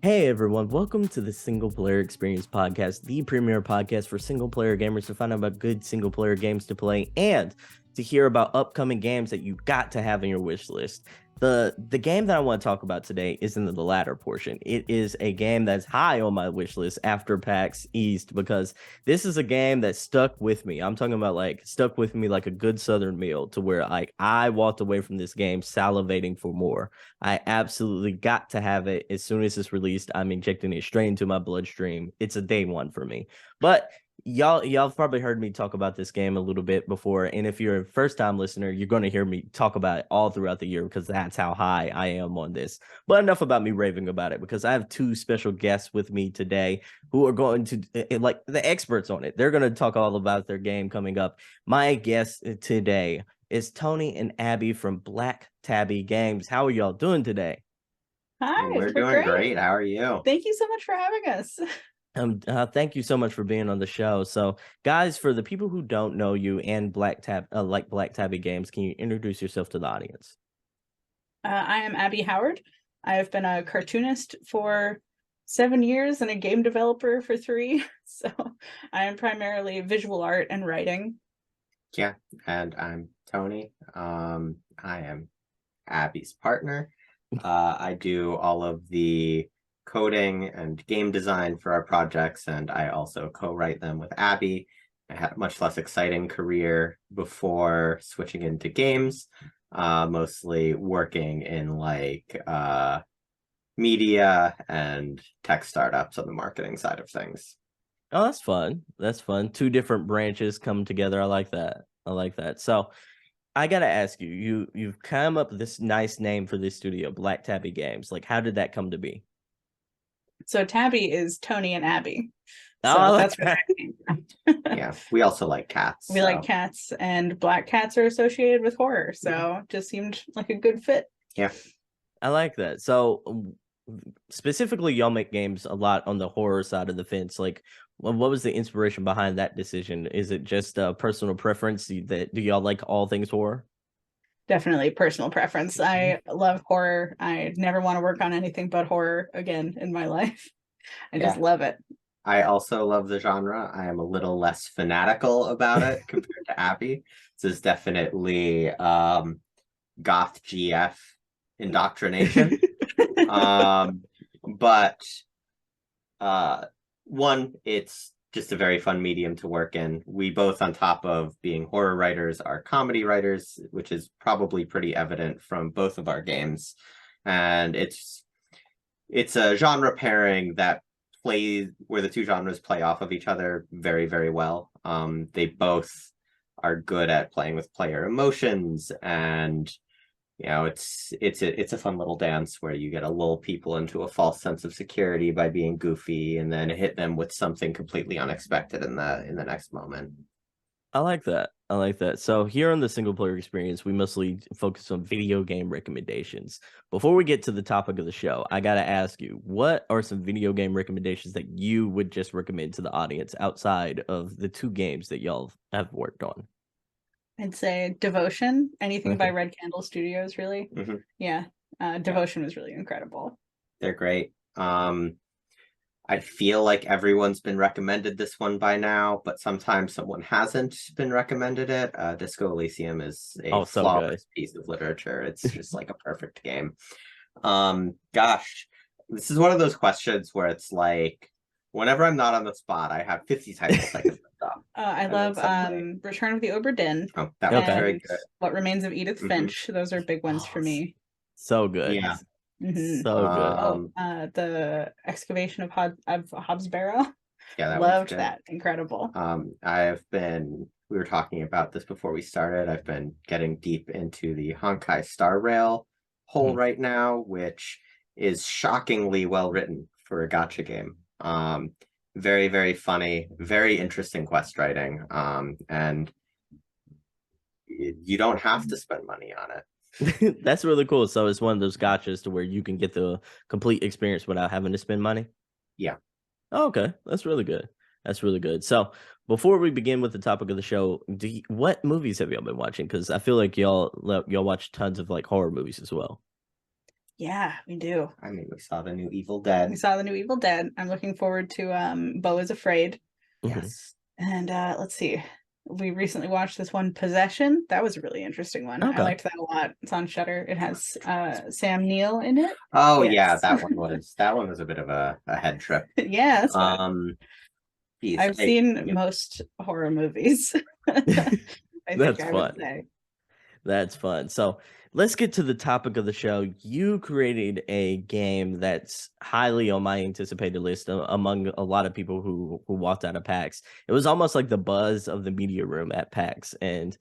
Hey everyone, welcome to the Single Player Experience Podcast, the premier podcast for single player gamers to find out about good single player games to play and to hear about upcoming games that you got to have in your wish list. The game that I want to talk about today is in the latter portion. It is a game that's high on my wish list after PAX East because this is a game that stuck with me. I'm talking about like stuck with me like a good Southern meal to where like I walked away from this game salivating for more. I absolutely got to have it as soon as it's released. I'm injecting it straight into my bloodstream. It's a day one for me. But y'all probably heard me talk about this game a little bit before, and if you're a first time listener, you're going to hear me talk about it all throughout the year because that's how high I am on this. But enough about me raving about it, because I have two special guests with me today who are going to like the experts on it. They're going to talk all about their game coming up. My guest today is Tony and Abby from Black Tabby Games. How are y'all doing today? Hi, We're doing great. How are you? Thank you so much for having us. Thank you so much for being on the show. So, guys, for the people who don't know you and Black Tabby Games, can you introduce yourself to the audience? I am Abby Howard. I have been a cartoonist for 7 years and a game developer for 3. So I am primarily visual art and writing. Yeah, and I'm Tony. I am Abby's partner. I do all of the coding and game design for our projects, and I also co-write them with Abby. I had a much less exciting career before switching into games, mostly working in like media and tech startups on the marketing side of things. Oh, that's fun. That's fun. Two different branches come together. I like that. I like that. So, I gotta ask you, you've come up with this nice name for this studio, Black Tabby Games. Like, how did that come to be? So Tabby is Tony and Abby. So Oh, that's where that came from. Yeah, we also like cats. We like cats, and black cats are associated with horror. So it just seemed like a good fit. Yeah. I like that. So specifically, y'all make games a lot on the horror side of the fence. Like, what was the inspiration behind that decision? Is it just a personal preference? Do y'all like all things horror? Definitely personal preference. I love horror. I never want to work on anything but horror again in my life. I just love it. I also love the genre. I am a little less fanatical about it compared to Abby. This is definitely goth GF indoctrination. But one, it's just a very fun medium to work in. We both, on top of being horror writers, are comedy writers, which is probably pretty evident from both of our games. And it's a genre pairing that plays where the two genres play off of each other very, very well. They both are good at playing with player emotions, and it's a fun little dance where you get to lull people into a false sense of security by being goofy, and then hit them with something completely unexpected in the next moment. I like that. I like that. So here on the single player experience, we mostly focus on video game recommendations. Before we get to the topic of the show, I got to ask you, what are some video game recommendations that you would just recommend to the audience outside of the two games that y'all have worked on? I'd say Devotion, anything by Red Candle Studios, really. Mm-hmm. Yeah. Devotion was really incredible. They're great. I feel like everyone's been recommended this one by now, but sometimes someone hasn't been recommended it. Disco Elysium is a flawless piece of literature. It's just like a perfect game. Gosh, this is one of those questions where it's like, whenever I'm not on the spot, I have 50 titles I can think of. I love Return of the Obra Dinn. Oh, that was very good. What Remains of Edith Finch. Those are big ones for me. So good. Yeah. Mm-hmm. So good. The excavation of Hobbs Barrow. Yeah, that loved that. Incredible. We were talking about this before we started. I've been getting deep into the Honkai Star Rail hole right now, which is shockingly well written for a gacha game. Very, very funny, very interesting quest writing. And you don't have to spend money on it. That's really cool. So it's one of those gotchas to where you can get the complete experience without having to spend money. Yeah. Oh, okay. That's really good. That's really good. So before we begin with the topic of the show, what movies have y'all been watching? Because I feel like y'all watch tons of like horror movies as well. Yeah, we do. I mean, we saw the new Evil We Dead. saw the new Evil Dead. I'm looking forward to Beau is Afraid. Yes. And let's see. We recently watched this one, Possession. That was a really interesting one. Okay. I liked that a lot. It's on Shudder. It has Sam Neill in it. Oh yeah, Yes. that one was a bit of a head trip. Yeah, that's fun. Geez, I've seen most horror movies. I That's think I fun. would say. That's fun. So let's get to the topic of the show. You created a game that's highly on my anticipated list among a lot of people who walked out of PAX. It was almost like the buzz of the media room at PAX, and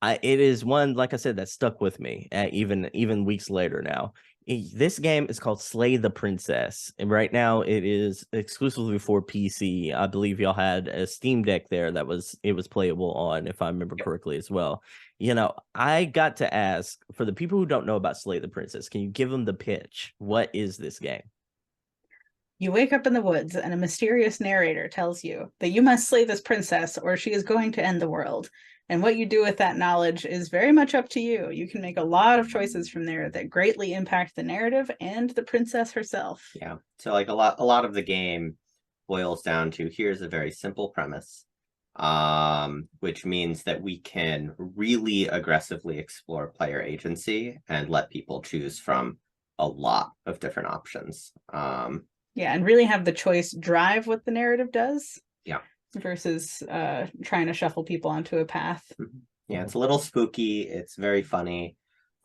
it is one, like I said, that stuck with me even weeks later now. This game is called Slay the Princess, and right now it is exclusively for PC. I believe y'all had a Steam Deck there that was playable on, if I remember correctly as well. You know, I got to ask, for the people who don't know about Slay the Princess, can you give them the pitch? What is this game? You wake up in the woods and a mysterious narrator tells you that you must slay this princess or she is going to end the world. And what you do with that knowledge is very much up to you. You can make a lot of choices from there that greatly impact the narrative and the princess herself. Yeah. So like a lot of the game boils down to, here's a very simple premise, which means that we can really aggressively explore player agency and let people choose from a lot of different options. Yeah, and really have the choice drive what the narrative does. Yeah. Versus trying to shuffle people onto a path. Yeah, it's a little spooky. It's very funny.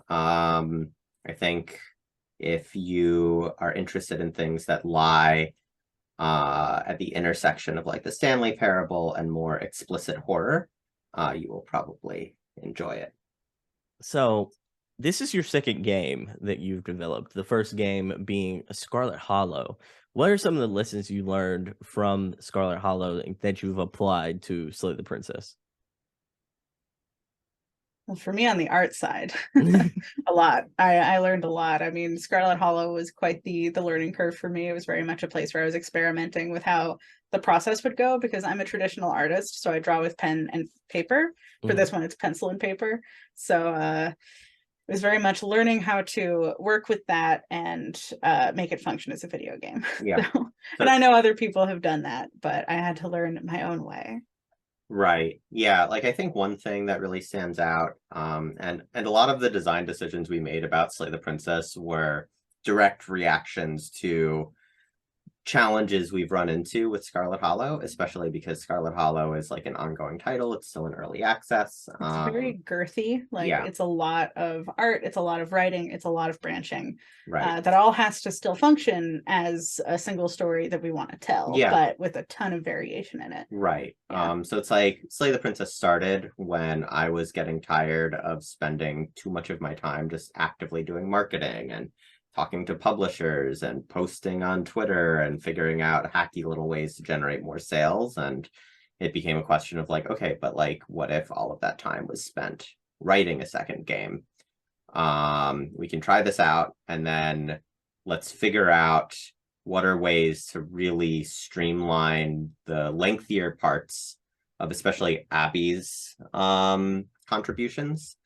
I think if you are interested in things that lie at the intersection of like the Stanley Parable and more explicit horror, you will probably enjoy it. So this is your second game that you've developed, the first game being Scarlet Hollow. What are some of the lessons you learned from Scarlet Hollow that you've applied to Slay the Princess? Well, for me on the art side, a lot. I learned a lot. I mean, Scarlet Hollow was quite the learning curve for me. It was very much a place where I was experimenting with how the process would go, because I'm a traditional artist, so I draw with pen and paper. For this one, it's pencil and paper. So it was very much learning how to work with that and make it function as a video game. Yeah. And I know other people have done that, but I had to learn my own way. Right. Yeah. Like I think one thing that really stands out, and a lot of the design decisions we made about Slay the Princess were direct reactions to challenges we've run into with Scarlet Hollow, especially because Scarlet Hollow is like an ongoing title. It's still in early access. It's very girthy. Like yeah. It's a lot of art. It's a lot of writing. It's a lot of branching. Right. That all has to still function as a single story that we want to tell, yeah. but with a ton of variation in it. Right. Yeah. So it's like Slay the Princess started when I was getting tired of spending too much of my time just actively doing marketing and talking to publishers and posting on Twitter and figuring out hacky little ways to generate more sales. And it became a question of like, okay, but like, what if all of that time was spent writing a second game? We can try this out, and then let's figure out what are ways to really streamline the lengthier parts of especially Abby's contributions,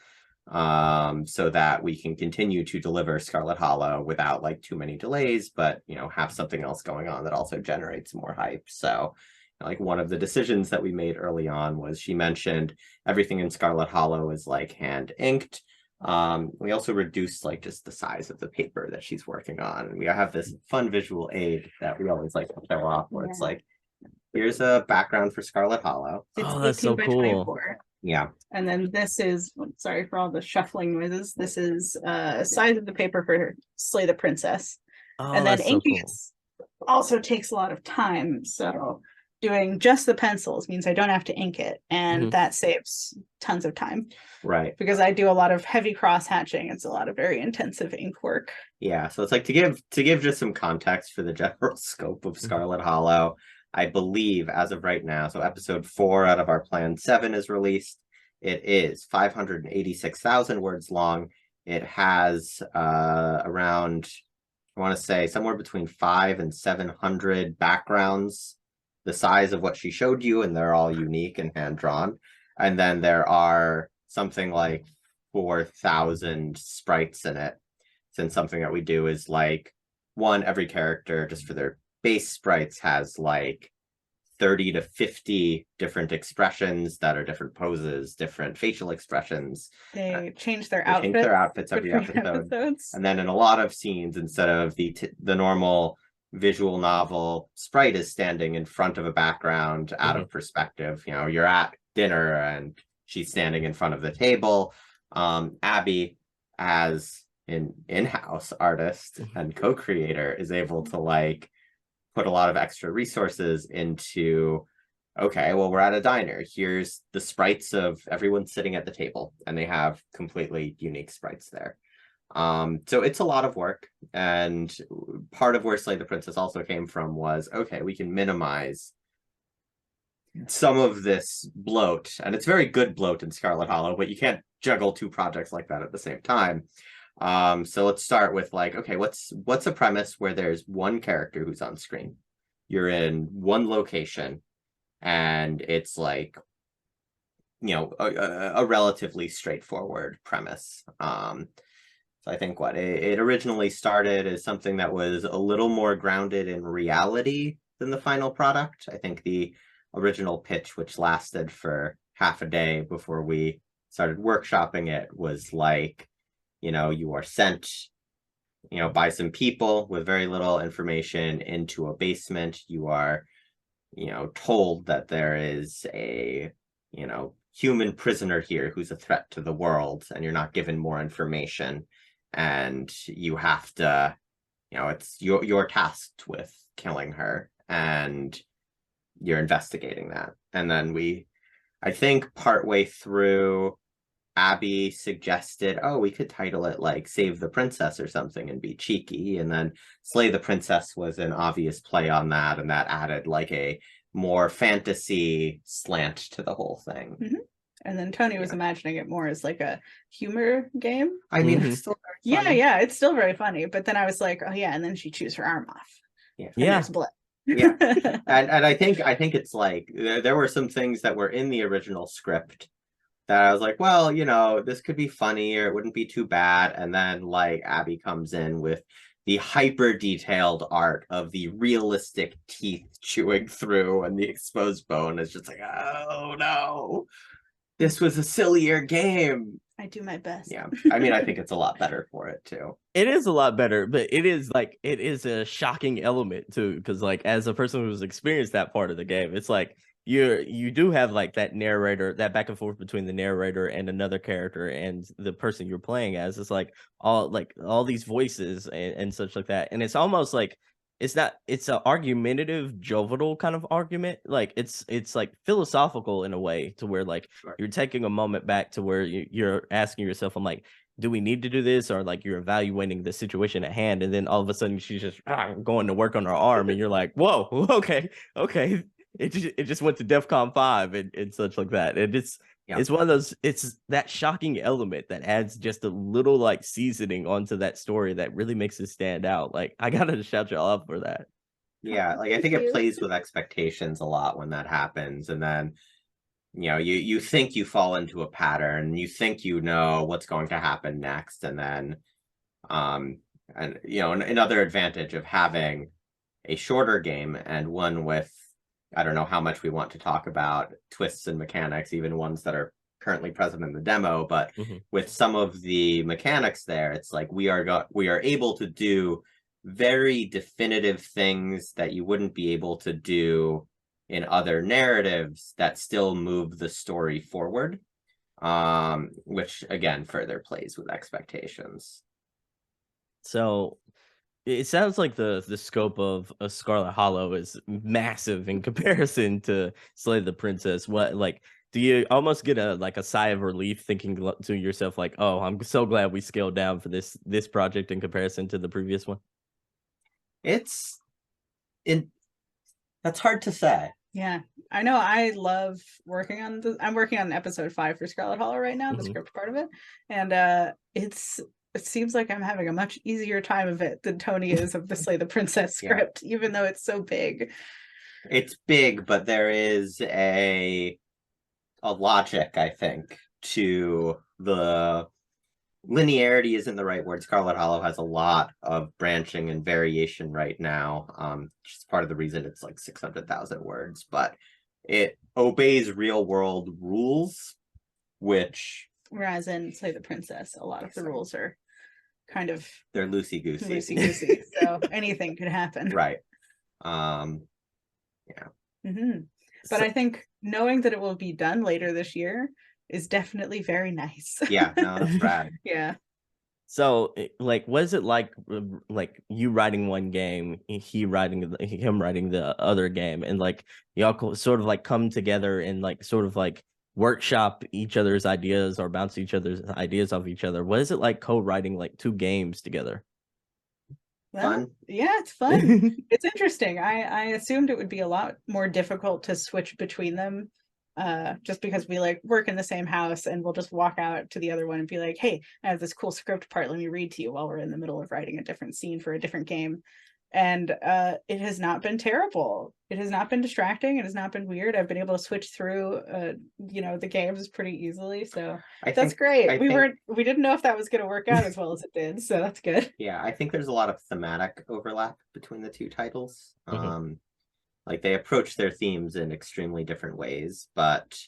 so that we can continue to deliver Scarlet Hollow without like too many delays, but you know, have something else going on that also generates more hype. So like one of the decisions that we made early on was, she mentioned everything in Scarlet Hollow is like hand inked. We also reduced like just the size of the paper that she's working on, and we have this fun visual aid that we always like to show off, where it's like, here's a background for Scarlet Hollow. It's that's so cool. 24. Yeah. And then this is, sorry for all the shuffling noises, this is size of the paper for Slay the Princess. And then inking also takes a lot of time. So doing just the pencils means I don't have to ink it. And that saves tons of time. Right. Because I do a lot of heavy cross hatching. It's a lot of very intensive ink work. Yeah. So it's like, to give just some context for the general scope of Scarlet Hollow, I believe as of right now, so episode 4 out of our plan 7 is released. It is 586,000 words long. It has around, I want to say somewhere between 500 and 700 backgrounds, the size of what she showed you, and they're all unique and hand drawn. And then there are something like 4,000 sprites in it. since something that we do is like, one, every character just for their base sprites has like 30 to 50 different expressions that are different poses, different facial expressions. They change their They change their outfits every between episode. episodes. And then in a lot of scenes, instead of the normal visual novel, sprite is standing in front of a background out of perspective. You know, you're at dinner and she's standing in front of the table. Abby, as an in-house artist and co-creator, is able to like put a lot of extra resources into, okay, well, we're at a diner. Here's the sprites of everyone sitting at the table, and they have completely unique sprites there. So it's a lot of work, and part of where Slay the Princess also came from was, okay, we can minimize some of this bloat, and it's very good bloat in Scarlet Hollow, but you can't juggle two projects like that at the same time. So let's start with like, okay, what's a premise where there's one character who's on screen? You're in one location, and it's like, you know, a relatively straightforward premise. So I think what it originally started as something that was a little more grounded in reality than the final product. I think the original pitch, which lasted for half a day before we started workshopping it, was like, you know, you are sent, you know, by some people with very little information into a basement. You are, you know, told that there is a, you know, human prisoner here who's a threat to the world, and you're not given more information. And you have to, you know, it's you're tasked with killing her, and you're investigating that. And then I think partway through, Abby suggested, oh, we could title it like Save the Princess or something and be cheeky. And then Slay the Princess was an obvious play on that, and that added like a more fantasy slant to the whole thing. And then Tony was imagining it more as like a humor game. I mean, it's still very funny. Yeah, it's still very funny. But then I was like, oh yeah, and then she chews her arm off. Yeah. And there's blood. Yeah. And I think it's like there were some things that were in the original script that I was like, well, you know, this could be funny or it wouldn't be too bad. And then like Abby comes in with the hyper detailed art of the realistic teeth chewing through and the exposed bone. Is just like, oh no, this was a sillier game. I do my best. Yeah. I mean, I think it's a lot better for it too. It is a lot better, but it is a shocking element too, because like as a person who's experienced that part of the game, it's like you do have like that narrator, that back and forth between the narrator and another character and the person you're playing as. It's like all these voices and such like that, and it's almost like it's an argumentative, jovial kind of argument. Like it's like philosophical in a way, to where like you're taking a moment back to where you're asking yourself, I'm like, do we need to do this? Or like you're evaluating the situation at hand, and then all of a sudden she's just going to work on her arm, and you're like, whoa, okay. It just went to DEFCON 5 and such like that. And it's one of those, it's that shocking element that adds just a little like seasoning onto that story that really makes it stand out. Like I gotta shout y'all out for that. Yeah, like I think it plays with expectations a lot when that happens. And then, you know, you think you fall into a pattern, you think you know what's going to happen next. And then and you know, another advantage of having a shorter game and one with, I don't know how much we want to talk about twists and mechanics, even ones that are currently present in the demo, but with some of the mechanics there, it's like we are able to do very definitive things that you wouldn't be able to do in other narratives that still move the story forward, which again further plays with expectations. So it sounds like the scope of a Scarlet Hollow is massive in comparison to Slay the Princess. What, like, do you almost get a sigh of relief thinking to yourself like, oh, I'm so glad we scaled down for this project in comparison to the previous one? That's hard to say. Yeah, I know. I love working on I'm working on episode 5 for Scarlet Hollow right now, the script part of it, and it seems like I'm having a much easier time of it than Tony is of the Slay the Princess script, even though it's so big. It's big, but there is a logic, I think, to the linearity isn't the right word. Scarlet Hollow has a lot of branching and variation right now. Which is part of the reason it's like 600,000 words, but it obeys real world rules, which Whereas in Slay the Princess, a lot of the rules are kind of they're loosey goosey. loosey goosey, so anything could happen. Right. Yeah. But So- I think knowing that it will be done later this year is definitely very nice. Yeah, no, that's rad. Yeah. So, like, what is it like you writing one game, him writing the other game, and like y'all sort of like come together and like sort of like workshop each other's ideas or bounce each other's ideas off each other? What is it like co-writing like two games together? Well, Fun. yeah, it's fun. It's interesting. I assumed it would be a lot more difficult to switch between them, just because we like work in the same house and we'll just walk out to the other one and be like, hey, I have this cool script part, let me read to you, while we're in the middle of writing a different scene for a different game. And it has not been terrible. It has not been distracting. It has not been weird. I've been able to switch through the games pretty easily. So that's great. We didn't know if that was going to work out as well as it did. So that's good. Yeah, I think there's a lot of thematic overlap between the two titles. Like they approach their themes in extremely different ways, but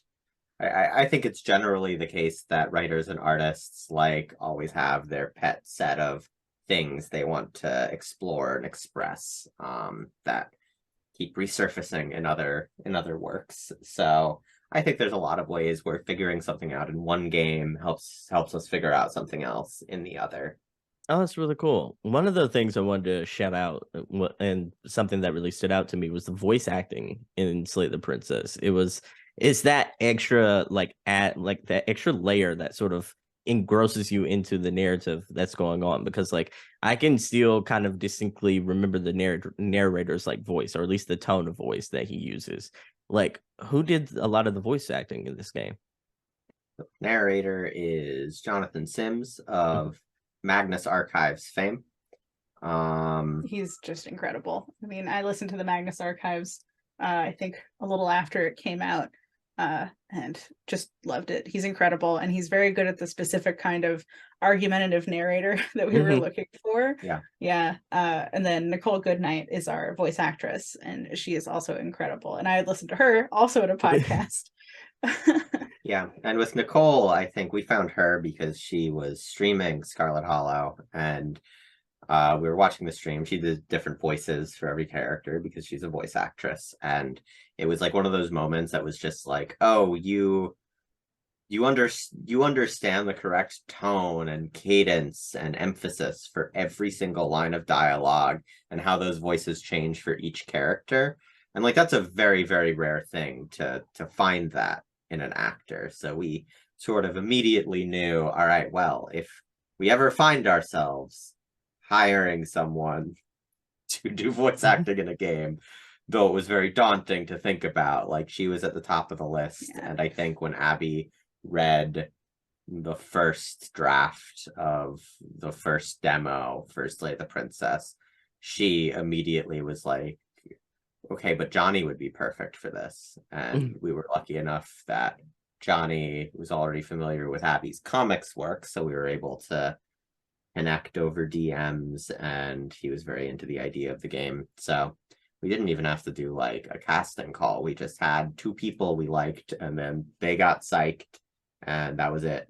I think it's generally the case that writers and artists like always have their pet set of things they want to explore and express that keep resurfacing in other works. So I think there's a lot of ways where figuring something out in one game helps us figure out something else in the other. Oh, that's really cool. One of the things I wanted to shout out, and something that really stood out to me, was the voice acting in Slay the Princess. It's that extra that extra layer that sort of engrosses you into the narrative that's going on, because like I can still kind of distinctly remember the narrator's like voice, or at least the tone of voice that he uses. Like, who did a lot of the voice acting in this game? The narrator is Jonathan Sims of Magnus Archives fame. He's just incredible. I mean, I listened to the Magnus Archives I think a little after it came out, and just loved it. He's incredible, and he's very good at the specific kind of argumentative narrator that we were looking for. Yeah. And then Nicole Goodnight is our voice actress, and she is also incredible, and I listened to her also in a podcast. Yeah, and with Nicole, I think we found her because she was streaming Scarlet Hollow, and we were watching the stream. She did different voices for every character because she's a voice actress, and it was like one of those moments that was just like, oh, you understand the correct tone and cadence and emphasis for every single line of dialogue and how those voices change for each character. And like that's a very, very rare thing to find that in an actor. So we sort of immediately knew, all right, well, if we ever find ourselves hiring someone to do voice acting in a game, though it was very daunting to think about, like she was at the top of the list. Yeah. And I think when Abby read the first draft of the first demo for Slay the Princess, she immediately was like, okay, but Johnny would be perfect for this. And we were lucky enough that Johnny was already familiar with Abby's comics work, so we were able to connect over DMs, and he was very into the idea of the game. So we didn't even have to do like a casting call. We just had two people we liked, and then they got psyched, and that was it.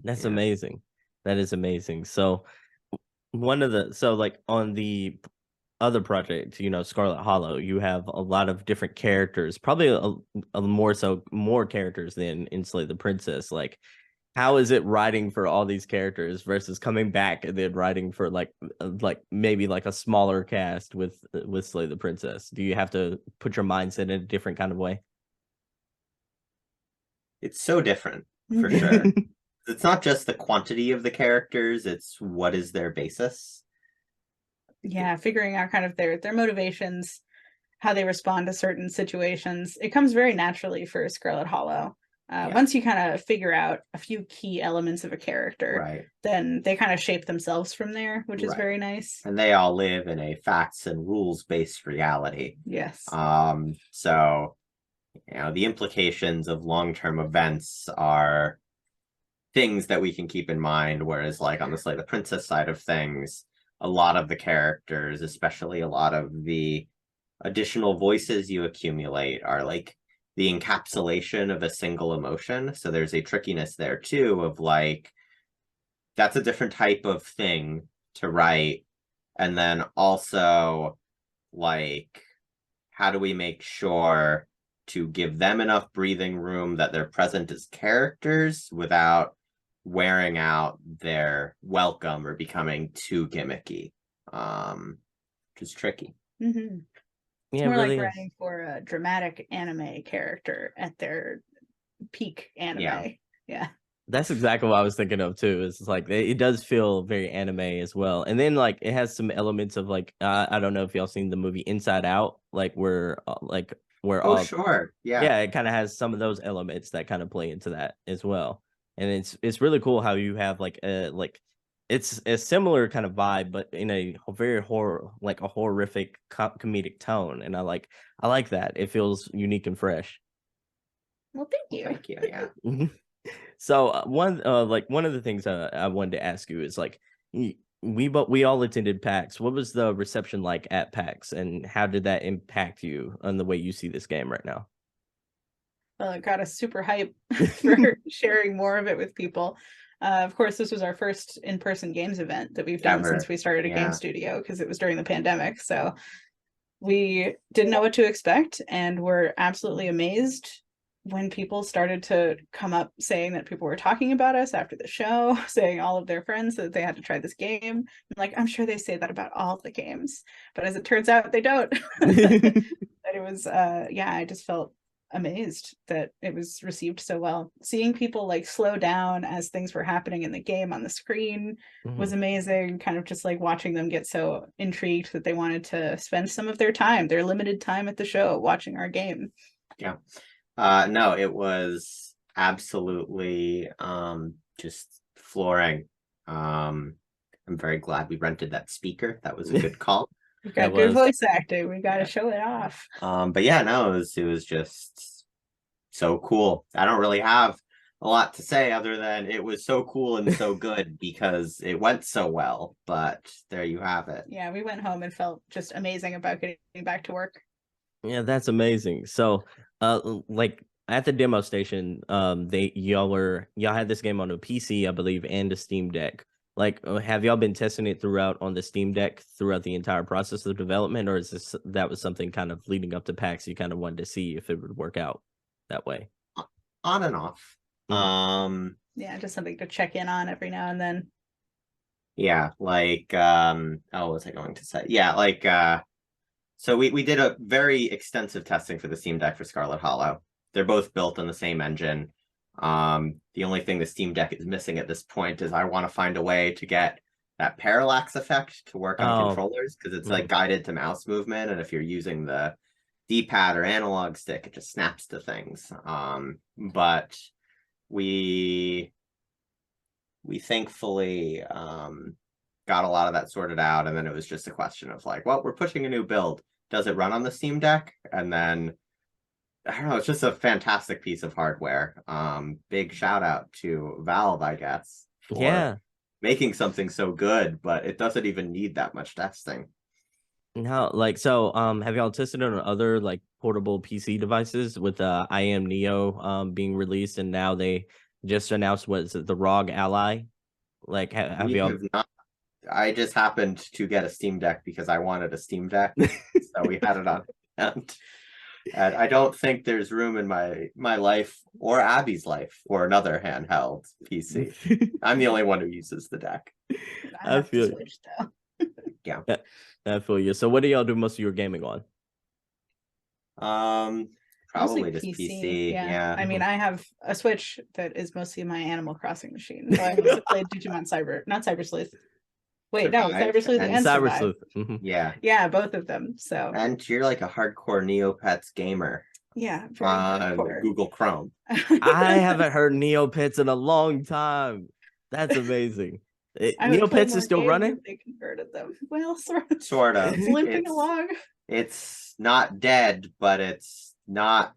That's amazing. That is amazing. So like on the other project, Scarlet Hollow, you have a lot of different characters, probably more characters than in Slay the Princess. Like, how is it writing for all these characters versus coming back and then writing for like maybe like a smaller cast with Slay the Princess? Do you have to put your mindset in a different kind of way? It's so different, for sure. It's not just the quantity of the characters, it's what is their basis. Yeah, figuring out kind of their motivations, how they respond to certain situations. It comes very naturally for Scarlet Hollow. Once you kind of figure out a few key elements of a character, then they kind of shape themselves from there, which is very nice. And they all live in a facts and rules-based reality. Yes. So, the implications of long-term events are things that we can keep in mind. Whereas like on the Slay the Princess side of things, a lot of the characters, especially a lot of the additional voices you accumulate, are like the encapsulation of a single emotion. So there's a trickiness there too of like, that's a different type of thing to write. And then also like, how do we make sure to give them enough breathing room that they're present as characters without wearing out their welcome or becoming too gimmicky, which is tricky. Mm-hmm. It's Yeah, more it really like is. writing for a dramatic anime character at their peak anime. Yeah. That's exactly what I was thinking of too. It's like it does feel very anime as well, and then like it has some elements of like I don't know if y'all seen the movie Inside Out, like where Oh, sure. Yeah. yeah, it kind of has some of those elements that kind of play into that as well, and it's really cool how you have like it's a similar kind of vibe, but in a very like a horrific comedic tone, and I like that. It feels unique and fresh. Well, thank you. Thank you. Yeah. So one of the things I wanted to ask you is like we all attended PAX. What was the reception like at PAX, and how did that impact you on the way you see this game right now? Well, it got us super hype for sharing more of it with people. Of course, this was our first in-person games event that we've done since we started a game studio, because it was during the pandemic. So we didn't know what to expect, and we're absolutely amazed when people started to come up saying that people were talking about us after the show, saying all of their friends that they had to try this game. Like, I'm sure they say that about all the games, but as it turns out, they don't. But it was, I just felt amazed that it was received so well. Seeing people like slow down as things were happening in the game on the screen was amazing. Kind of just like watching them get so intrigued that they wanted to spend some of their time, their limited time at the show, watching our game. Yeah. No, it was absolutely just flooring. I'm very glad we rented that speaker. That was a good call. We've got good voice acting. We got to show it off. But yeah, no, it was just so cool. I don't really have a lot to say other than it was so cool and so good because it went so well. But there you have it. Yeah, we went home and felt just amazing about getting back to work. Yeah, that's amazing. So, like at the demo station, y'all had this game on a PC, I believe, and a Steam Deck. Like, have y'all been testing it throughout on the Steam Deck throughout the entire process of development, or is that was something kind of leading up to PAX? You kind of wanted to see if it would work out that way. On and off. Yeah, just something to check in on every now and then. Yeah, like what was I going to say? Yeah, like so we did a very extensive testing for the Steam Deck for Scarlet Hollow. They're both built on the same engine. The only thing the Steam Deck is missing at this point is I want to find a way to get that parallax effect to work on controllers, because it's like guided to mouse movement, and if you're using the D-pad or analog stick, it just snaps to things. But we thankfully got a lot of that sorted out, and then it was just a question of like, well, we're pushing a new build. Does it run on the Steam Deck? And then I don't know, it's just a fantastic piece of hardware. Big shout out to Valve, I guess, for making something so good, but it doesn't even need that much testing. No, like so have y'all tested it on other like portable PC devices with I Am Neo being released, and now they just announced the ROG Ally? Like have y'all not? I just happened to get a Steam Deck because I wanted a Steam Deck, so we had it on hand. And I don't think there's room in my life or Abby's life for another handheld PC. I'm the only one who uses the deck. I feel Switch, though. Yeah, I feel you. So what do y'all do most of your gaming on? Probably just PC. Yeah. I mean, I have a Switch that is mostly my Animal Crossing machine. So I also played Digimon Cyber Sleuth. Wait, no, Cyber Sleuth and Cyber Sleuth. Yeah, both of them. So and you're like a hardcore Neopets gamer. Yeah, very hardcore. Google Chrome. I haven't heard Neopets in a long time. That's amazing. Neopets is still running? They converted them. Well, sort of. It's limping along. It's not dead, but it's not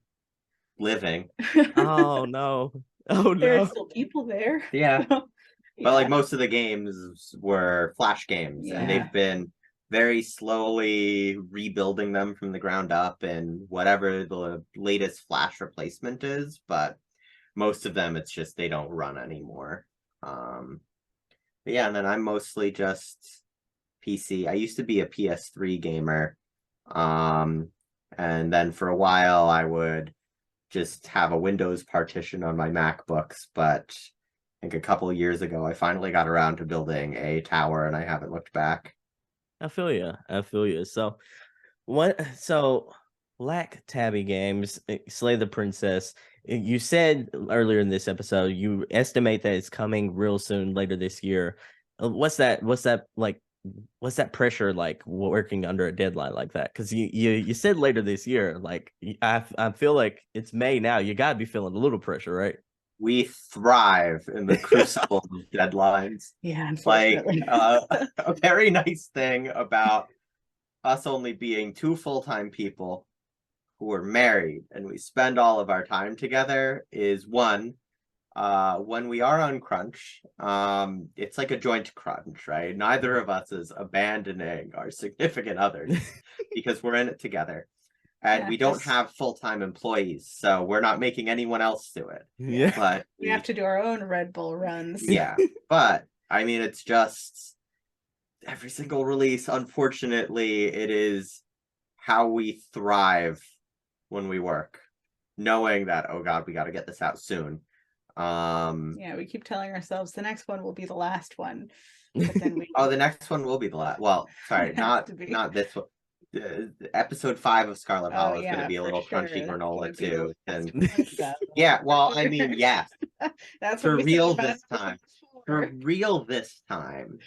living. Oh no. Oh There are no. still people there. Yeah. But like Yeah. most of the games were Flash games, and Yeah. they've been very slowly rebuilding them from the ground up and whatever the latest Flash replacement is, but most of them it's just they don't run anymore. But yeah, and then I'm mostly just PC. I used to be a PS3 gamer. And then for a while I would just have a Windows partition on my MacBooks, but I think a couple of years ago I finally got around to building a tower and I haven't looked back. I feel you. I feel you. So what? So Black Tabby Games, Slay the Princess. You said earlier in this episode you estimate that it's coming real soon, later this year. What's that? What's that like? What's that pressure like working under a deadline like that? Because you said later this year. Like I feel like it's May now. You got to be feeling a little pressure, right? We thrive in the crucible of deadlines. Yeah, Like unfortunately. a very nice thing about us only being two full-time people who are married and we spend all of our time together is one, when we are on crunch, it's like a joint crunch, right? Neither of us is abandoning our significant others because we're in it together. And Yeah, we don't just have full-time employees, so we're not making anyone else do it. Yeah. But we have to do our own Red Bull runs. yeah, but I mean, it's just every single release, unfortunately, it is how we thrive when we work, knowing that, oh God, we got to get this out soon. Yeah, we keep telling ourselves the next one will be the last one, but then we Oh, the next one will be the last. Well, sorry, It has to be. not this one. Episode 5 of Scarlet Oh Hollow is going yeah, to be a for little sure. crunchy That's granola gonna be the too. last And one, Beth. yeah, well, For I mean, sure. yes, That's for what we said real about this episode time. 4. For real this time.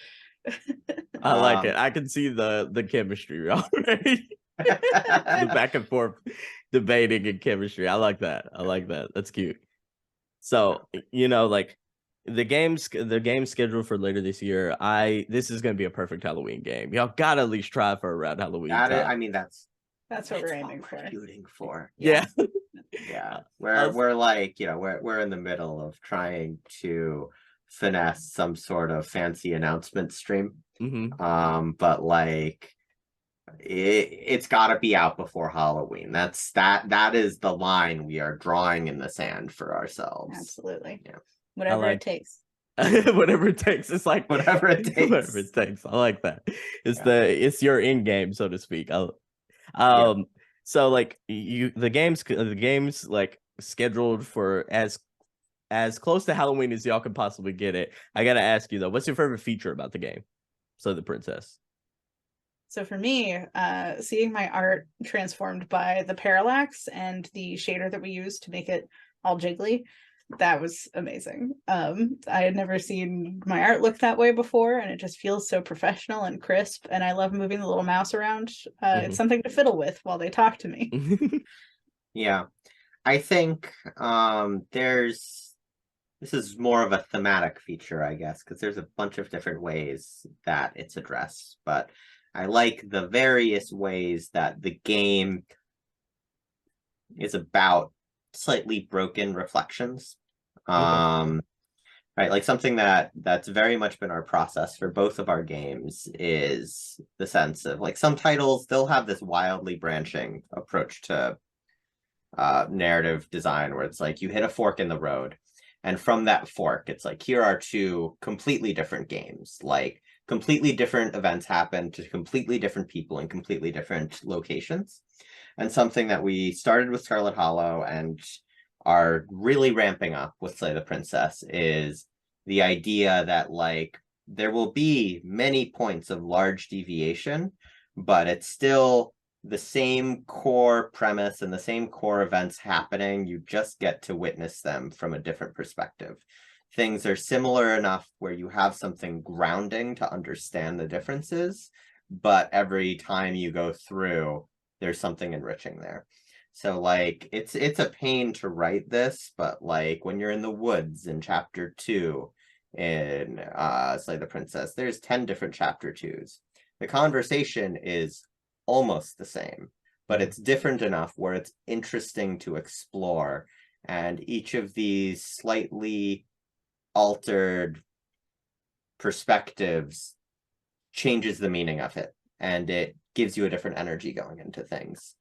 I like it. I can see the chemistry already. The back and forth debating and chemistry. I like that. I like that. That's cute. So, like the game scheduled for later this year, this is gonna be a perfect Halloween game. Y'all gotta at least try for around Halloween That is, time. I mean, That's what we're what aiming for. shooting for. Yeah. Yeah. I was- We're like, we're in the middle of trying to finesse some sort of fancy announcement stream. Mhm. But like it's got to be out before Halloween. That is the line we are drawing in the sand for ourselves. Absolutely. Yeah. Whatever like- it takes. Whatever it takes. It's like Whatever it takes. Whatever it takes. I like that. It's Yeah. it's your in game, so to speak. Yeah. So like the games like scheduled for as close to Halloween as y'all can possibly get it. I gotta ask you though, what's your favorite feature about the game? So the princess. So for me, seeing my art transformed by the parallax and the shader that we used to make it all jiggly, that was amazing. I had never seen my art look that way before, and it just feels so professional and crisp. And I love moving the little mouse around. It's something to fiddle with while they talk to me. Yeah. I think this is more of a thematic feature, I guess, because there's a bunch of different ways that it's addressed, but I like the various ways that the game is about slightly broken reflections. Right, like something that's very much been our process for both of our games is the sense of like some titles, they'll have this wildly branching approach to narrative design where it's like you hit a fork in the road, and from that fork it's like here are two completely different games, like completely different events happen to completely different people in completely different locations. And something that we started with Scarlet Hollow and are really ramping up with Slay the Princess is the idea that like there will be many points of large deviation, but it's still the same core premise and the same core events happening. You just get to witness them from a different perspective. Things are similar enough where you have something grounding to understand the differences, but every time you go through, there's something enriching there. So like it's a pain to write this, but like when you're in the woods in chapter 2 in Slay the Princess, there's 10 different chapter 2s. The conversation is almost the same, but it's different enough where it's interesting to explore And each of these slightly altered perspectives changes the meaning of it, and it gives you a different energy going into things.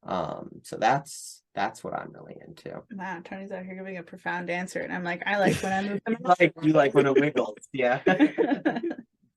So that's what I'm really into. Wow, Tony's out here giving a profound answer, and I'm like, I like when I move them. You like when it wiggles, yeah.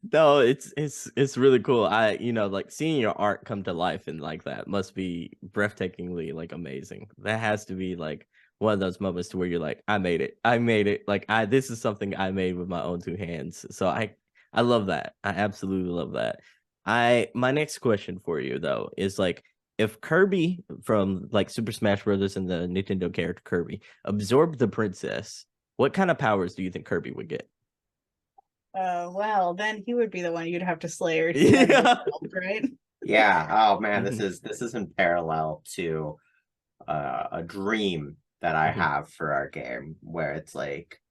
No, it's really cool. Like seeing your art come to life and like that must be breathtakingly like amazing. That has to be like one of those moments to where you're like, I made it. Like this is something I made with my own 2 hands. So I love that. I absolutely love that. My next question for you though is like, if Kirby from like Super Smash Brothers and the Nintendo character Kirby absorbed the princess, what kind of powers do you think Kirby would get? Well, then he would be the one you'd have to slay or Yeah. right? Yeah. Oh man, this is in parallel to a dream that I have for our game, where it's like,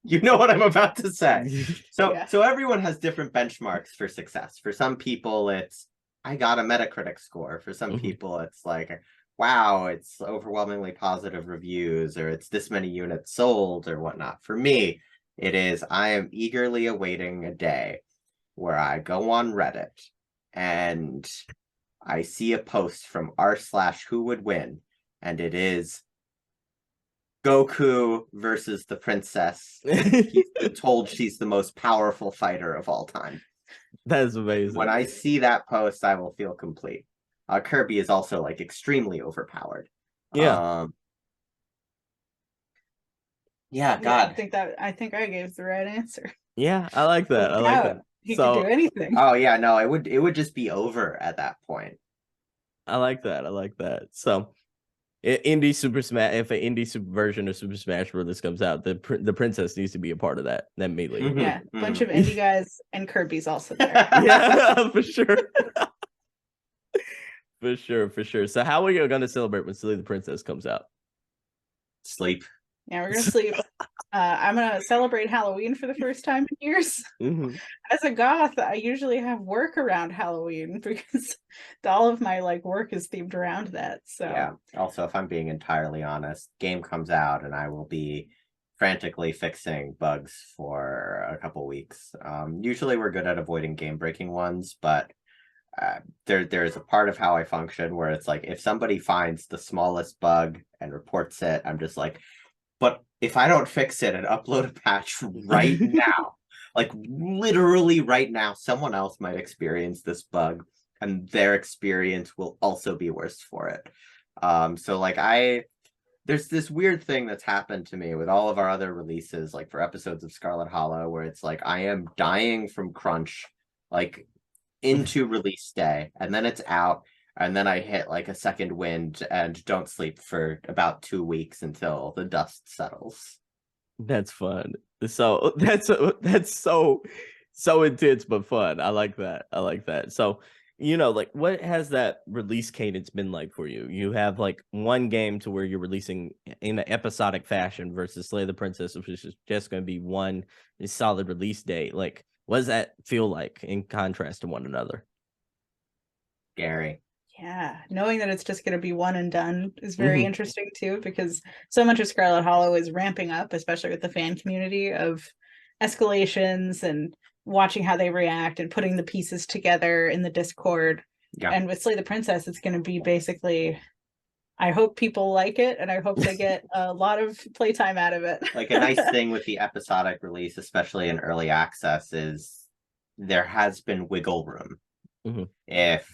you know what I'm about to say. So everyone has different benchmarks for success. For some people, it's I got a Metacritic score. For some people, it's like, wow, it's overwhelmingly positive reviews, or it's this many units sold, or whatnot. For me, it is I am eagerly awaiting a day where I go on Reddit and I see a post from r/who would win, and it is Goku versus the princess. He's been told she's the most powerful fighter of all time. That is amazing. When I see that post, I will feel complete. Kirby is also like extremely overpowered. Yeah. Yeah, God. I think I gave the right answer. Yeah, I like that. I like that. He could do anything. Oh yeah, no, it would just be over at that point. I like that. I like that. So, indie Super Smash. If an indie super version of Super Smash Bros. Comes out, the princess needs to be a part of that. That melee. Yeah, bunch of indie guys and Kirby's also there. Yeah, for sure. For sure. So, how are you going to celebrate when Silly the Princess comes out? Sleep. Yeah, we're gonna sleep. I'm gonna celebrate Halloween for the first time in years. As a goth, I usually have work around Halloween because all of my like work is themed around that. So yeah. Also, if I'm being entirely honest, game comes out and I will be frantically fixing bugs for a couple weeks. Usually we're good at avoiding game breaking ones, but there's a part of how I function where it's like if somebody finds the smallest bug and reports it, I'm just like, but if I don't fix it and upload a patch right now, like literally right now, someone else might experience this bug and their experience will also be worse for it. So like there's this weird thing that's happened to me with all of our other releases, like for episodes of Scarlet Hollow, where it's like I am dying from crunch, like into release day, and then it's out. And then I hit like a second wind and don't sleep for about 2 weeks until the dust settles. That's fun. So that's so intense but fun. I like that. I like that. So, like what has that release cadence been like for you? You have like one game to where you're releasing in an episodic fashion versus Slay the Princess, which is just going to be one solid release date. Like, what does that feel like in contrast to one another? Scary. Yeah, knowing that it's just going to be one and done is very interesting too, because so much of Scarlet Hollow is ramping up, especially with the fan community of escalations and watching how they react and putting the pieces together in the Discord. Yeah. And with Slay the Princess, it's going to be basically, I hope people like it and I hope they get a lot of playtime out of it. Like a nice thing with the episodic release, especially in early access, is there has been wiggle room. If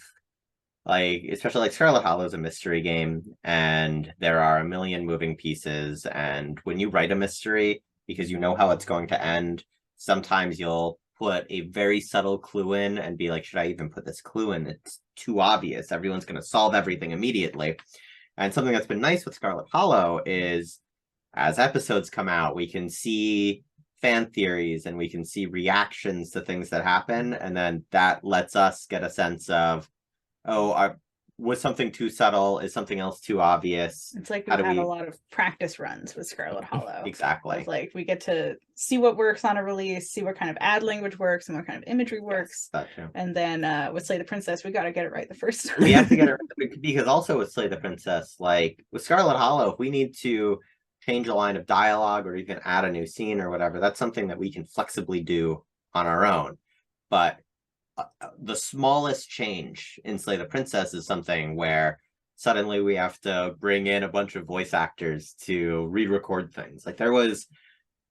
like, especially like Scarlet Hollow is a mystery game and there are a million moving pieces. And when you write a mystery, because you know how it's going to end, sometimes you'll put a very subtle clue in and be like, should I even put this clue in? It's too obvious. Everyone's going to solve everything immediately. And something that's been nice with Scarlet Hollow is as episodes come out, we can see fan theories and we can see reactions to things that happen. And then that lets us get a sense of, oh, was something too subtle? Is something else too obvious? It's like How we've do had we- a lot of practice runs with Scarlet Hollow. Exactly. Of, like, we get to see what works on a release, see what kind of ad language works and what kind of imagery works. Yes, that too. And then with Slay the Princess, we got to get it right the first time. We have to get it because also with Slay the Princess, like with Scarlet Hollow, if we need to change a line of dialogue or even add a new scene or whatever, that's something that we can flexibly do on our own. But the smallest change in Slay the Princess is something where suddenly we have to bring in a bunch of voice actors to re-record things. Like there was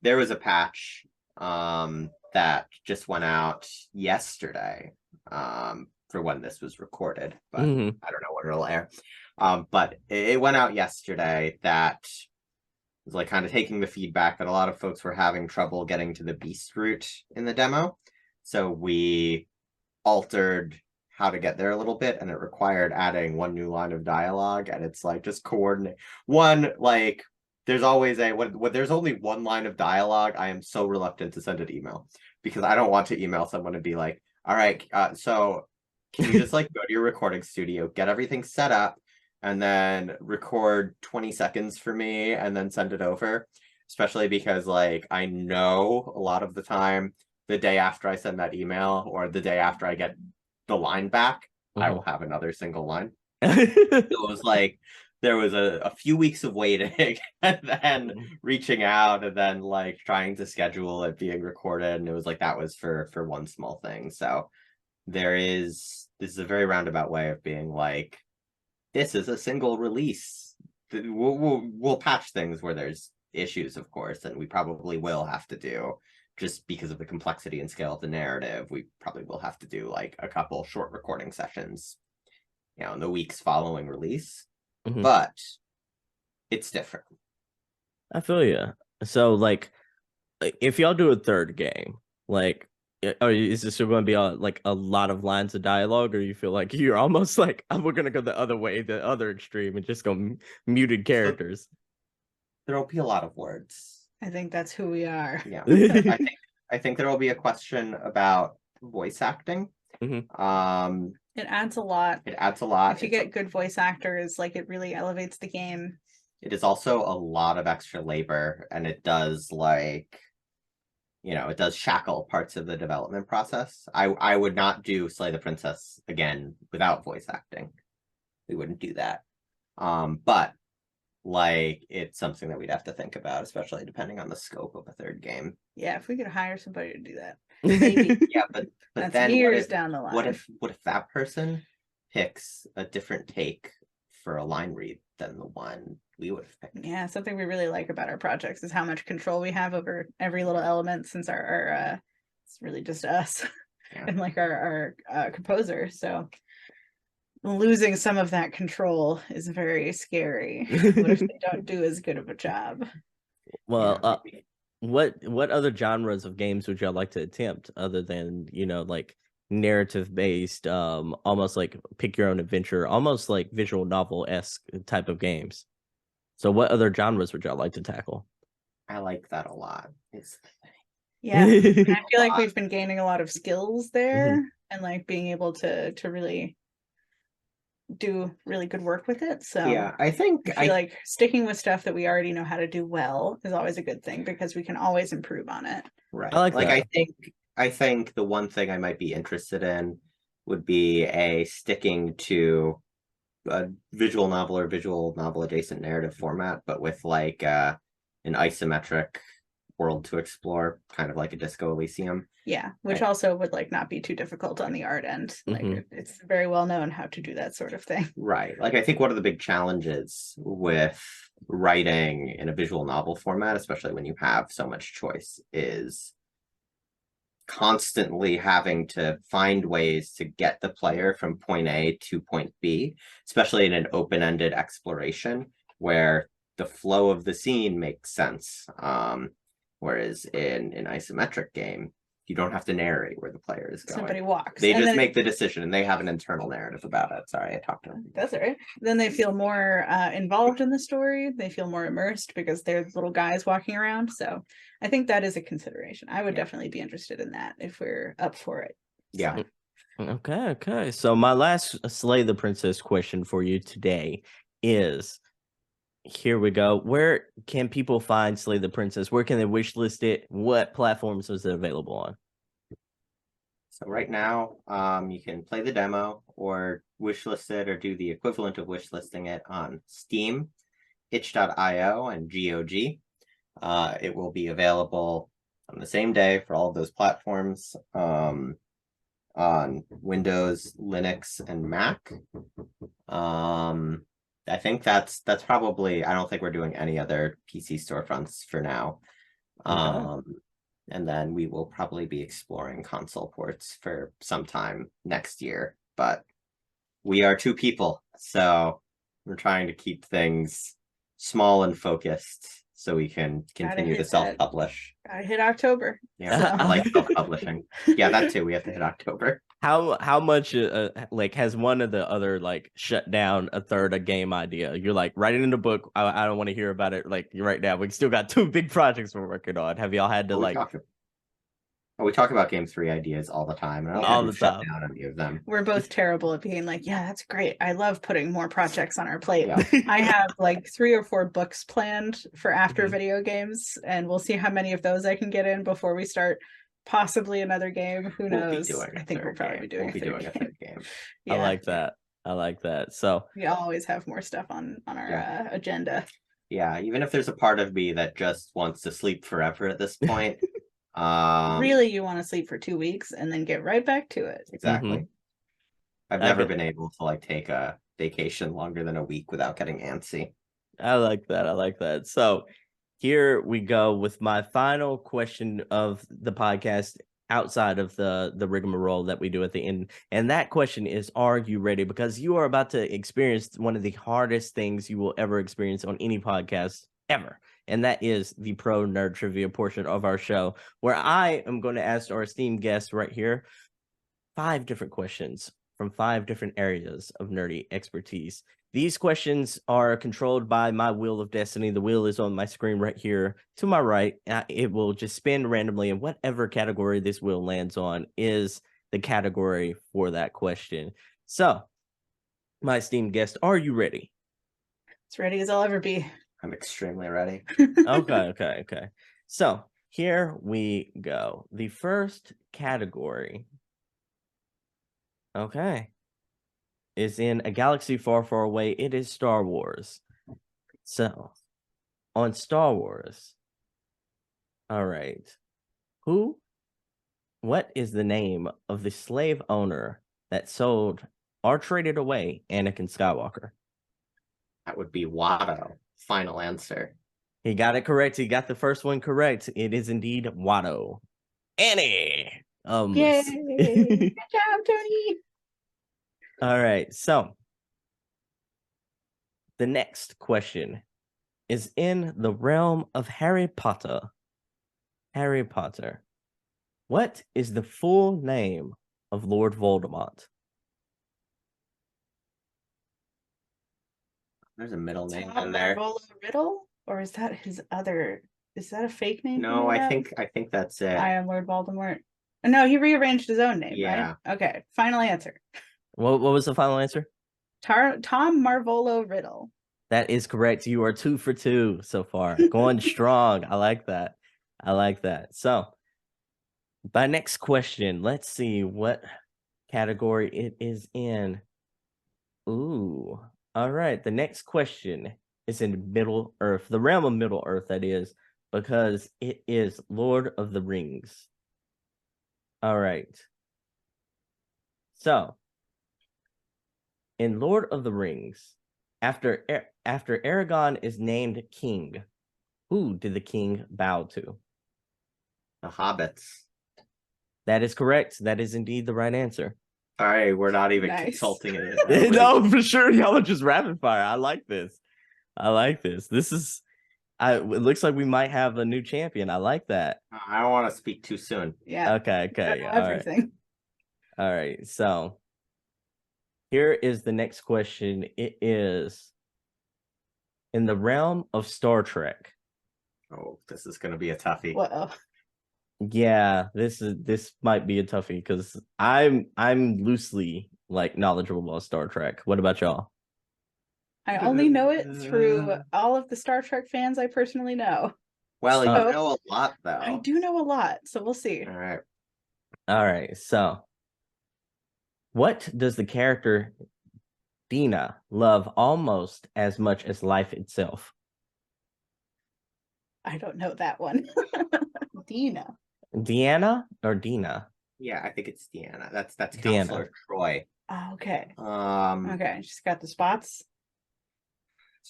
a patch that just went out yesterday for when this was recorded, but I don't know when it'll air. But it went out yesterday that was like kind of taking the feedback that a lot of folks were having trouble getting to the beast route in the demo. So we altered how to get there a little bit, and it required adding one new line of dialogue, and it's like just coordinate one, like there's always when there's only one line of dialogue, I am so reluctant to send an email because I don't want to email someone and be like, all right, so can you just like go to your recording studio, get everything set up, and then record 20 seconds for me and then send it over? Especially because like I know a lot of the time the day after I send that email or the day after I get the line back, I will have another single line. It was like there was a few weeks of waiting and then reaching out and then like trying to schedule it being recorded, and it was like that was for one small thing. So this is a very roundabout way of being like, this is a single release. We'll patch things where there's issues, of course, and we probably will have to do, just because of the complexity and scale of the narrative, we probably will have to do like a couple short recording sessions, in the weeks following release. But it's different. I feel you. So like, if y'all do a third game, like, is this still going to be like a lot of lines of dialogue, or you feel like you're almost like, we're going to go the other way, the other extreme, and just go muted characters? So, there'll be a lot of words. I think that's who we are. Yeah. I think there will be a question about voice acting. It adds a lot. It adds a lot. If you get good voice actors, like, it really elevates the game. It is also a lot of extra labor, and it does like, it does shackle parts of the development process. I would not do Slay the Princess again without voice acting. We wouldn't do that. But like, it's something that we'd have to think about, especially depending on the scope of a third game. Yeah, if we could hire somebody to do that. Maybe. Yeah, but That's then years down the line. What if that person picks a different take for a line read than the one we would have picked? Yeah, something we really like about our projects is how much control we have over every little element, since our it's really just us and like our composer. So losing some of that control is very scary. What if they don't do as good of a job? Well, what other genres of games would y'all like to attempt other than, like narrative based, almost like pick your own adventure, almost like visual novel-esque type of games? So what other genres would y'all like to tackle? I like that a lot. Yeah, I feel like we've been gaining a lot of skills there, and like being able to really do really good work with it. So yeah, I feel like sticking with stuff that we already know how to do well is always a good thing, because we can always improve on it. Right. I like that. I think the one thing I might be interested in would be sticking to a visual novel or visual novel adjacent narrative format, but with like an isometric world to explore, kind of like a Disco Elysium. Yeah, which also would like not be too difficult on the art end. Like it's very well known how to do that sort of thing. Right. Like I think one of the big challenges with writing in a visual novel format, especially when you have so much choice, is constantly having to find ways to get the player from point A to point B, especially in an open-ended exploration where the flow of the scene makes sense. Whereas in an isometric game, you don't have to narrate where the player is going. Somebody walks. They just make the decision, and they have an internal narrative about it. Sorry, I talked to them. That's all right. Then they feel more involved in the story. They feel more immersed because they're little guys walking around. So I think that is a consideration. I would definitely be interested in that if we're up for it. Yeah. Okay. So my last Slay the Princess question for you today is, here we go. Where can people find Slay the Princess? Where can they wishlist it? What platforms is it available on? So right now, you can play the demo or wishlist it or do the equivalent of wishlisting it on Steam, itch.io, and GOG. It will be available on the same day for all of those platforms, on Windows, Linux, and Mac. I think that's probably, I don't think we're doing any other PC storefronts for now. And then we will probably be exploring console ports for some time next year. But we are two people, so we're trying to keep things small and focused so we can continue to self-publish. Gotta hit October. Yeah, I like self-publishing. Yeah, that too. We have to hit October. How much like has one of the other like shut down a third a game idea? You're like writing in the book. I don't want to hear about it like right now. We still got 2 big projects we're working on. Have y'all had to we talk about Game 3 ideas all the time. And all the time. Shut down any of them. We're both terrible at being like, yeah, that's great. I love putting more projects on our plate. Yeah. I have like 3 or 4 books planned for after video games, and we'll see how many of those I can get in before we start possibly another game. Who knows? I think we'll probably be doing a third game. Yeah. I like that. So we always have more stuff on our agenda. Yeah, even if there's a part of me that just wants to sleep forever at this point. Really, you want to sleep for 2 weeks and then get right back to it. Exactly. I've never been able to like take a vacation longer than a week without getting antsy. I like that. So here we go with my final question of the podcast outside of the rigmarole that we do at the end. And that question is, are you ready? Because you are about to experience one of the hardest things you will ever experience on any podcast ever. And that is the pro nerd trivia portion of our show, where I am going to ask our esteemed guests right here 5 different questions from 5 different areas of nerdy expertise. These questions are controlled by my wheel of destiny. The wheel is on my screen right here to my right. It will just spin randomly, and whatever category this wheel lands on is the category for that question. So, my esteemed guest, are you ready? As ready as I'll ever be. I'm extremely ready. Okay. So here we go. The first category, is in a galaxy far, far away. It is Star Wars. So, on Star Wars, all right, what is the name of the slave owner that sold or traded away Anakin Skywalker? That would be Watto. Final answer. He got it correct. He got the first one correct. It is indeed Watto. Annie. Yay! Good job, Tony. All right. So the next question is in the realm of Harry Potter. Harry Potter. What is the full name of Lord Voldemort? There's a middle name in there. Marvolo Riddle, or is that his other? Is that a fake name? No, I think that's it. I am Lord Voldemort. No, he rearranged his own name. Yeah. Right? Okay. Final answer. What was the final answer? Tom Marvolo Riddle. That is correct. You are 2 for 2 so far. Going strong. I like that. So, my next question. Let's see what category it is in. Ooh. All right. The next question is in Middle Earth, the realm of Middle Earth, that is, because it is Lord of the Rings. All right. So, in Lord of the Rings, after Aragorn is named king, who did the king bow to? The hobbits. That is correct. That is indeed the right answer. All right, we're not even consulting it. No, for sure. Y'all are just rapid fire. I like this. This is. It looks like we might have a new champion. I like that. I don't want to speak too soon. Yeah. Okay. Everything. All right. So here is the next question. It is in the realm of Star Trek. Oh, this is going to be a toughie. Whoa. Yeah, this might be a toughie because I'm loosely like knowledgeable about Star Trek. What about y'all? I only know it through all of the Star Trek fans I personally know. Well, you So- know a lot though. I do know a lot, so we'll see. All right. All right, so what does the character Dina love almost as much as life itself? I don't know that one. Dina. Deanna or Dina? Yeah, I think it's Deanna. That's Deanna. Counselor Troy. Oh, okay. Um, Okay, she's got the spots.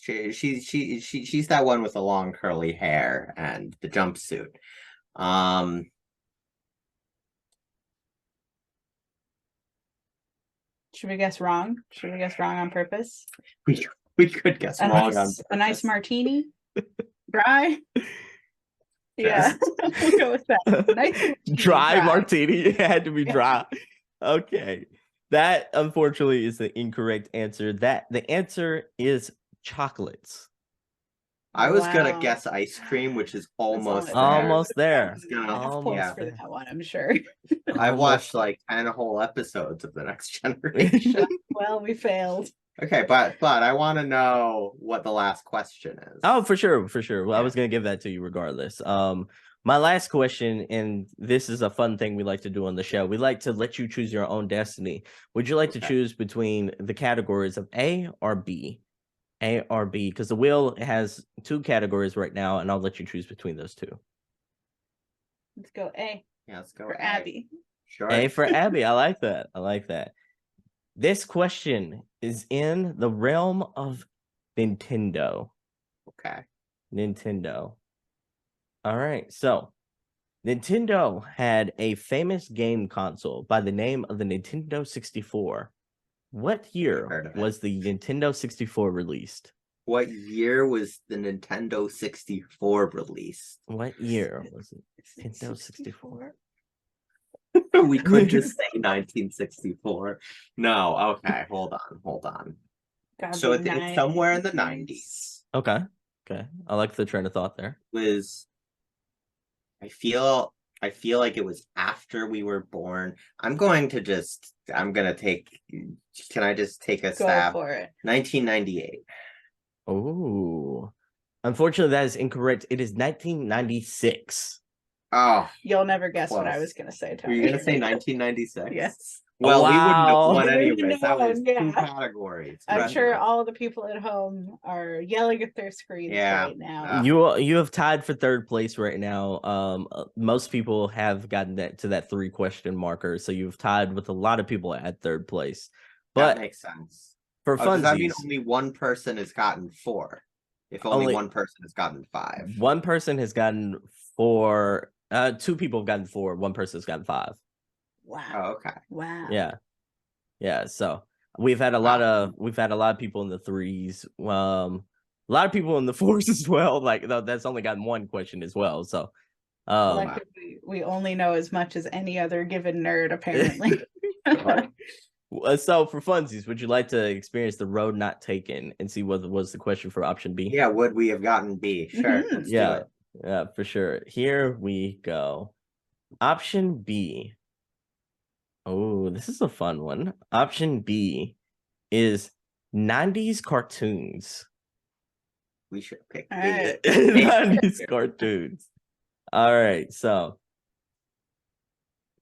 she's that one with the long curly hair and the jumpsuit. Should we guess wrong? Should we guess wrong on purpose? We could guess wrong on A nice purpose. martini? Dry? Yes. Yeah, we'll go with that. Nice Dry dry. martini. It had to be Yeah. dry. Okay. That unfortunately is the incorrect answer. The answer is chocolates. I was gonna Wow. guess ice cream, which is almost That's there. Almost there. It's gonna- Half Almost points yeah. for that one, I'm sure. I Almost watched like 10 whole episodes of The Next Generation. Well, we failed. Okay, but I want to know what the last question is. Oh, for sure, for sure. Well, I Yeah. was gonna give that to you regardless. My last question, and this is a fun thing we like to do on the show. We like to let you choose your own destiny. Would you like to Okay. choose between the categories of A or B? A or B? Because the wheel has two categories right now, and I'll let you choose between those two. Let's go A Yeah, let's go for A. Abby. Sure. A for Abby. I like that. I like that. This question is in the realm of Nintendo. Okay. Nintendo. All right. So, Nintendo had a famous game console by the name of the Nintendo 64. What heard year of it. was the Nintendo 64 released? What year was the Nintendo 64 released? What year was it? Nintendo 64. We could just say 1964. No, okay, hold on. Gotta So be it's somewhere in the 90s. 90s. Okay. Okay. I like the train of thought there. I feel like it was after we were born. I'm gonna take, can I just take a Go stab? for it. 1998. Oh. Unfortunately, that is incorrect. It is 1996. Oh, You'll never guess what I Close. was gonna say, were Tony. you gonna say 1996? Yes. Well, we wouldn't have Wow. won We wouldn't anyways. That have was known, 2 yeah. categories. I'm Right. sure all the people at home are yelling at their screens Yeah. right now. You have tied for third place right now. Most people have gotten to that 3-question marker, so you've tied with a lot of people at third place. That But makes sense. for Does that mean funsies, only one person has gotten 4? If only Only- one person has gotten 5. one person has gotten 4. 2 people have gotten 4. One person has gotten 5. Wow. Oh, okay. Wow. Yeah. So we've had a lot of people in the 3s. A lot of people in the 4s as well. Like that's only gotten 1 question as well. So Collectively, we only know as much as any other given nerd, apparently. So for funsies, would you like to experience the road not taken and see what was the question for option B? Yeah, would we have gotten B? Sure. Mhm. Let's do Yeah. it. Yeah, for sure. Here we go. Option B. Oh, this is a fun one. Option B is 90s cartoons. We should pick B. All right. 90s cartoons. All right, so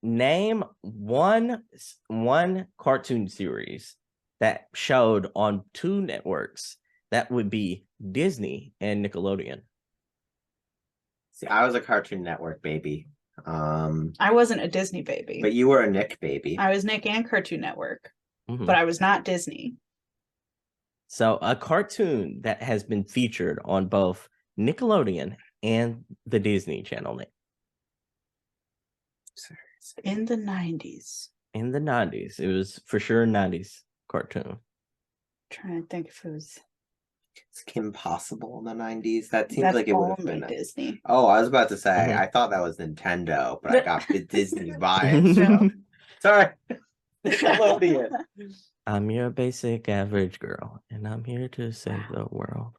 name one cartoon series that showed on 2 networks. That would be Disney and Nickelodeon. See, I was a Cartoon Network baby. I wasn't a Disney baby. But you were a Nick baby. I was Nick and Cartoon Network, Mhm. but I was not Disney. So a cartoon that has been featured on both Nickelodeon and the Disney Channel In the 90s. in the 90s. It was for sure a 90s cartoon. Trying to think if it was Is Kim Possible in the 90s? That seems that's like it would have only been. Disney. Oh, I was about to say, Mhm. I thought that was Nintendo, but I got the Disney vibe. Sorry. Nickelodeon. I'm your basic average girl, and I'm here to save Wow. the world.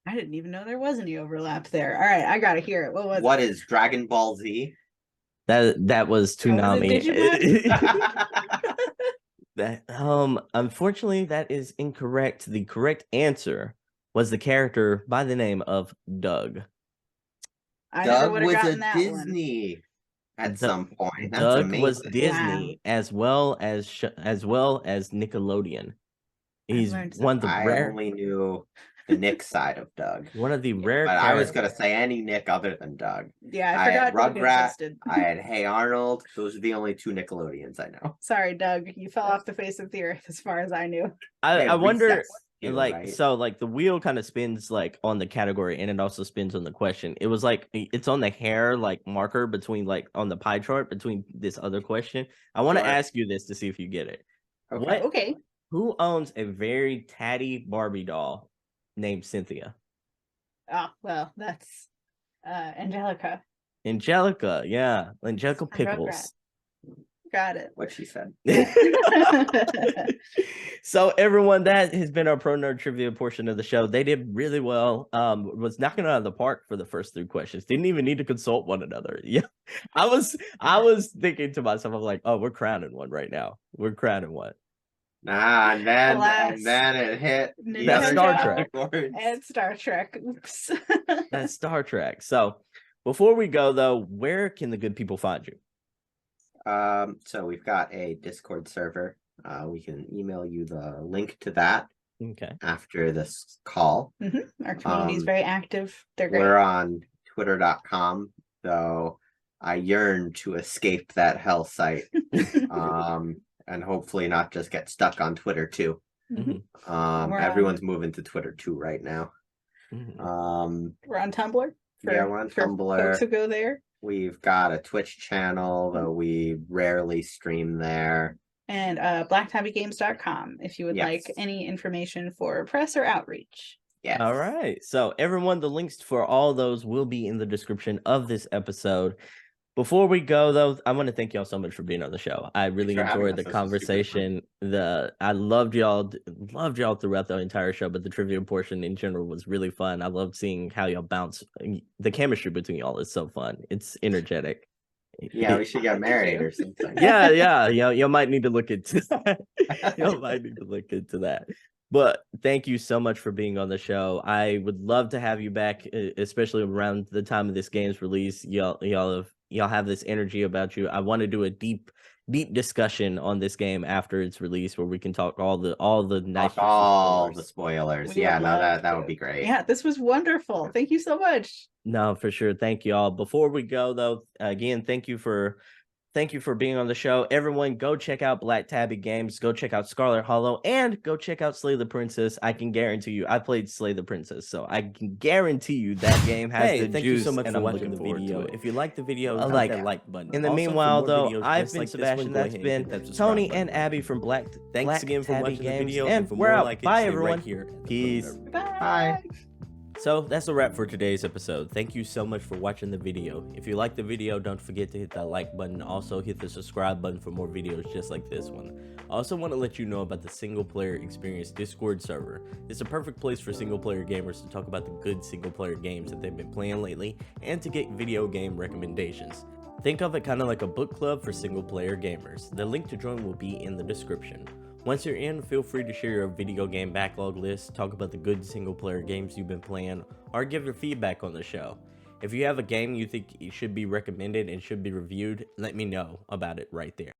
I didn't even know there was any overlap there. All right, I gotta hear it. What was What is Dragon Ball Z? That was Oh, was it Toonami. That unfortunately that is incorrect. The correct answer was the character by the name of Doug. I never Doug would have was a gotten that one. Disney at some point. That's Doug amazing. was Disney as well as Nickelodeon. He's learned one of the I rare only knew the Nick side of Doug. one of the rare But I was characters. gonna say any Nick other than Doug. Yeah, I had forgot Doug Rugrat. existed. I had Hey Arnold. Those are the only two Nickelodeons I know. Sorry, Doug. You fell off the face of the earth as far as I knew. I wonder Recess too, like right? so like the wheel kind of spins like on the category and it also spins on the question. It was like it's on the hair like marker between like on the pie chart between this other question. I want to Sure. ask you this to see if you get it. Okay. What Okay. who owns a very tatty Barbie doll named Cynthia? Oh, well, that's Angelica. Angelica, yeah. Angelica From Rugrat. Pickles. Got it. What she said. So everyone, that has been our Pro Nerd Trivia portion of the show. They did really well. Was knocking it out of the park for the first 3 questions. Didn't even need to consult one another. Yeah. I was thinking to myself, I'm like, oh, we're crowning one right now. We're crowning one. Nah, and then Alas. it hit the That's other Star Trek. categories. And Star Trek. Oops. That's Star Trek. So before we go though, where can the good people find you? So we've got a Discord server. We can email you the link to that Okay. after this call. Our community is very active. They're great. We're on twitter.com, though I yearn to escape that hell site. And hopefully not just get stuck on Twitter too. Mhm. Everyone's moving to Twitter too right now. Mhm. We're on Tumblr. Yeah, we're on for Tumblr. folks who go there. We've got a Twitch channel, though we rarely stream there. And blacktabbygames.com if you would Yes. like any information for press or outreach. Yes. All right. So everyone, the links for all those will be in the description of this episode. Before we go, though, I want to thank y'all so much for being on the show. I really Thanks for having enjoyed us. the This was super conversation. I loved y'all throughout the entire show, but the trivia portion in general was really fun. I loved seeing how y'all bounce. The chemistry between y'all is so fun. It's energetic. Yeah, we should get married or something. Yeah. You might need to look into that. You might need to look into that. But thank you so much for being on the show. I would love to have you back, especially around the time of this game's release. Y'all have this energy about you. I want to do a deep discussion on this game after its release, where we can talk all the nice all the spoilers. We Yeah, would no, love that to. would be great. Yeah, this was wonderful. Thank you so much. No, for sure. Thank you all. Before we go, though, again, thank you for being on the show. Everyone, go check out Black Tabby Games. Go check out Scarlet Hollow, and go check out Slay the Princess. I can guarantee you, I played Slay the Princess, so I can guarantee you that game has the thank juice. you so much and for I'm watching looking the forward video. to it. If you like the video, I hit like that it. like button. In the Also, for meanwhile, more though, videos I've just been like this Sebastian. one, go That's ahead and been hit that subscribe Tony button. and Abby from Black Thanks again for Tabby watching the Games, video, and for we're more out. like it, Bye, stay everyone. right here at the Pro Peace. Nerd. Bye. So that's a wrap for today's episode. Thank you so much for watching the video. If you like the video, don't forget to hit that like button. Also hit the subscribe button for more videos just like this one. I also want to let you know about the Single Player Experience Discord server. It's a perfect place for single player gamers to talk about the good single player games that they've been playing lately and to get video game recommendations. Think of it kind of like a book club for single player gamers. The link to join will be in the description. Once you're in, feel free to share your video game backlog list, talk about the good single player games you've been playing, or give your feedback on the show. If you have a game you think it should be recommended and should be reviewed, let me know about it right there.